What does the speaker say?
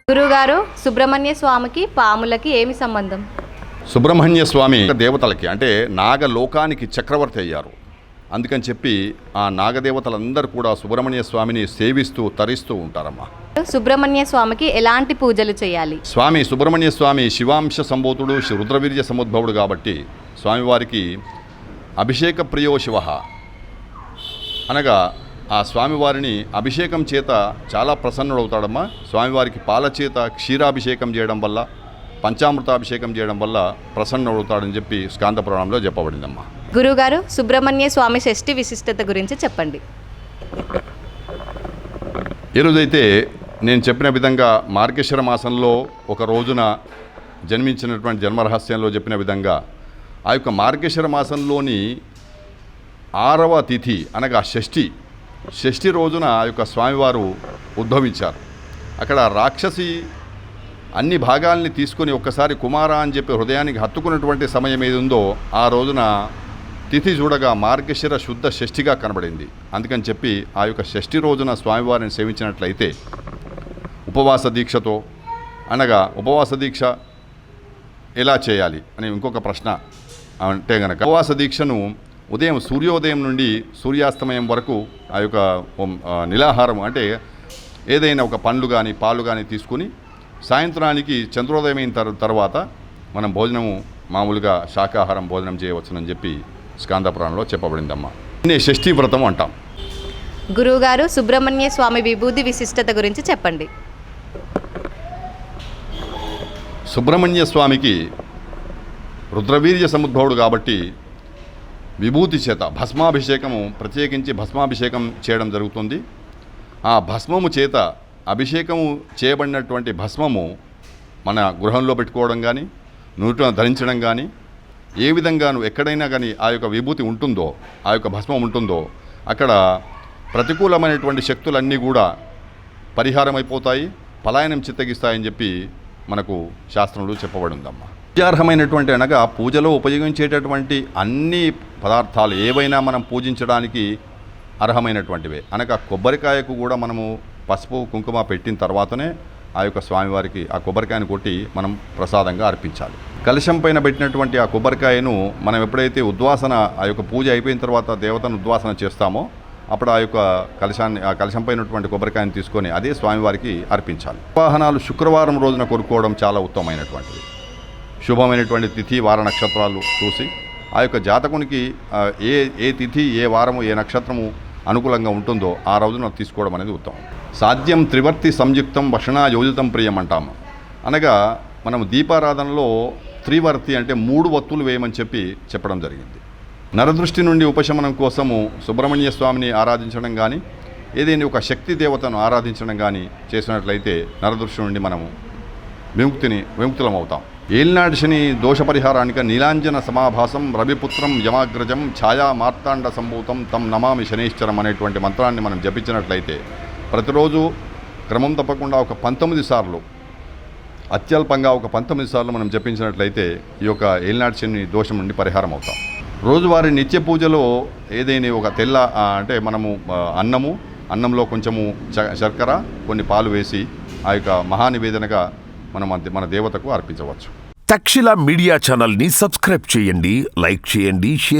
గురుగారు, సుబ్రహ్మణ్య స్వామికి పాములకి ఏమి సంబంధం? సుబ్రహ్మణ్య స్వామి దేవతలకి అంటే నాగలోకానికి చక్రవర్తి అయ్యారు. అందుకని చెప్పి ఆ నాగదేవతలందరూ కూడా సుబ్రహ్మణ్య స్వామిని సేవిస్తూ తరిస్తూ ఉంటారమ్మా. సుబ్రహ్మణ్య స్వామికి ఎలాంటి పూజలు చేయాలి? స్వామి సుబ్రహ్మణ్య స్వామి శివాంశ సంభూతుడు, రుద్రవీర్య సముద్భవుడు కాబట్టి స్వామివారికి అభిషేక ప్రియో శివ అనగా ఆ స్వామివారిని అభిషేకం చేత చాలా ప్రసన్నుడవుతాడమ్మా. స్వామివారికి పాల చేత క్షీరాభిషేకం చేయడం వల్ల, పంచామృతాభిషేకం చేయడం వల్ల ప్రసన్నుడవుతాడని చెప్పి స్కాంద పురాణంలో చెప్పబడిందమ్మా. గురుగారు, సుబ్రహ్మణ్య స్వామి షష్ఠి విశిష్టత గురించి చెప్పండి. ఈరోజైతే నేను చెప్పిన విధంగా మార్గశిర మాసంలో ఒక రోజున జన్మించినటువంటి జన్మరహస్యంలో చెప్పిన విధంగా ఆ యొక్క మార్గశిర మాసంలోని 6వ తిథి అనగా షష్ఠి రోజున ఆ యొక్క స్వామివారు ఉద్భవించారు. అక్కడ రాక్షసి అన్ని భాగాల్ని తీసుకొని ఒక్కసారి కుమార అని చెప్పి హృదయానికి హత్తుకున్నటువంటి సమయం ఏది ఉందో ఆ రోజున తిథి చూడగా మార్గశిర శుద్ధ షష్ఠిగా కనబడింది. అందుకని చెప్పి ఆ యొక్క షష్ఠి రోజున స్వామివారిని సేవించినట్లయితే ఉపవాస దీక్షతో, అనగా ఉపవాస దీక్ష ఎలా చేయాలి అని ఇంకొక ప్రశ్న అంటే గనక, ఉపవాస దీక్షను ఉదయం సూర్యోదయం నుండి సూర్యాస్తమయం వరకు ఆ యొక్క నిలాహారం అంటే ఏదైనా ఒక పండ్లు కానీ పాలు కానీ తీసుకుని సాయంత్రానికి చంద్రోదయం అయిన తర్వాత మనం భోజనము మామూలుగా శాకాహారం భోజనం చేయవచ్చునని చెప్పి స్కాంద పురాణంలో చెప్పబడిందమ్మా. దీన్ని షష్ఠీ వ్రతం అంటాం. గురువుగారు, సుబ్రహ్మణ్య స్వామి విభూతి విశిష్టత గురించి చెప్పండి. సుబ్రహ్మణ్య స్వామికి రుద్రవీర్య సముద్భవుడు కాబట్టి విభూతి చేత భస్మాభిషేకము, ప్రత్యేకించి భస్మాభిషేకం చేయడం జరుగుతుంది. ఆ భస్మము చేత అభిషేకము చేయబడినటువంటి భస్మము మన గృహంలో పెట్టుకోవడం కానీ, నూటిన ధరించడం కానీ, ఏ విధంగాను ఎక్కడైనా కానీ ఆ యొక్క విభూతి ఉంటుందో, ఆ యొక్క భస్మం ఉంటుందో అక్కడ ప్రతికూలమైనటువంటి శక్తులన్నీ కూడా పరిహారం అయిపోతాయి, పలాయనం చిత్తగిస్తాయని చెప్పి మనకు శాస్త్రంలో చెప్పబడి ఉందమ్మా. పూజార్హమైనటువంటి అనగా పూజలో ఉపయోగించేటటువంటి అన్ని పదార్థాలు ఏవైనా మనం పూజించడానికి అర్హమైనటువంటివే. అనగా కొబ్బరికాయకు కూడా మనము పసుపు కుంకుమ పెట్టిన తర్వాతనే ఆ యొక్క స్వామివారికి ఆ కొబ్బరికాయను కొట్టి మనం ప్రసాదంగా అర్పించాలి. కలశం పైన పెట్టినటువంటి ఆ కొబ్బరికాయను మనం ఎప్పుడైతే ఉద్వాసన, ఆ యొక్క పూజ అయిపోయిన తర్వాత దేవతను ఉద్వాసన చేస్తామో అప్పుడు ఆ యొక్క కలశం పైనటువంటి కొబ్బరికాయను తీసుకొని అదే స్వామివారికి అర్పించాలి. వాహనాలు శుక్రవారం రోజున కొనుక్కోవడం చాలా ఉత్తమమైనటువంటిది. శుభమైనటువంటి తిథి వార నక్షత్రాలు చూసి ఆ యొక్క జాతకునికి ఏ తిథి, ఏ వారము, ఏ నక్షత్రము అనుకూలంగా ఉంటుందో ఆ రోజున తీసుకోవడం అనేది ఉత్తమం. సాధ్యం త్రివర్తి సంయుక్తం వషణా యోజితం ప్రియం అంటాము. అనగా మనం దీపారాధనలో త్రివర్తి అంటే 3 వత్తులు వేయమని చెప్పడం జరిగింది. నరదృష్టి నుండి ఉపశమనం కోసము సుబ్రహ్మణ్య స్వామిని ఆరాధించడం కానీ, ఏదైనా ఒక శక్తి దేవతను ఆరాధించడం కానీ చేసినట్లయితే నరదృష్టి నుండి మనము విముక్తులం అవుతాం. ఏలినాటి శని దోష పరిహారానికి నీలాంజన సమాభాసం రవిపుత్రం యమాగ్రజం ఛాయా మార్తాండ సంభూతం తం నమామి శనైశ్చరం అనేటువంటి మంత్రాన్ని మనం జపించినట్లయితే ప్రతిరోజు క్రమం తప్పకుండా ఒక 19 సార్లు, అత్యల్పంగా ఒక 19 సార్లు మనం జపించినట్లయితే ఈ యొక్క ఏలినాటి శని దోషం నుండి పరిహారం అవుతాం. రోజువారీ నిత్య పూజలో ఏదైనా ఒక తెల్ల అంటే మనము అన్నంలో కొంచెము శర్కర, కొన్ని పాలు వేసి ఆ యొక్క మహానివేదనగా మన దేవతకు అర్పించవచ్చు. తక్షశిల మీడియా ఛానల్ని సబ్స్క్రైబ్ చేయండి, లైక్ చేయండి, షేర్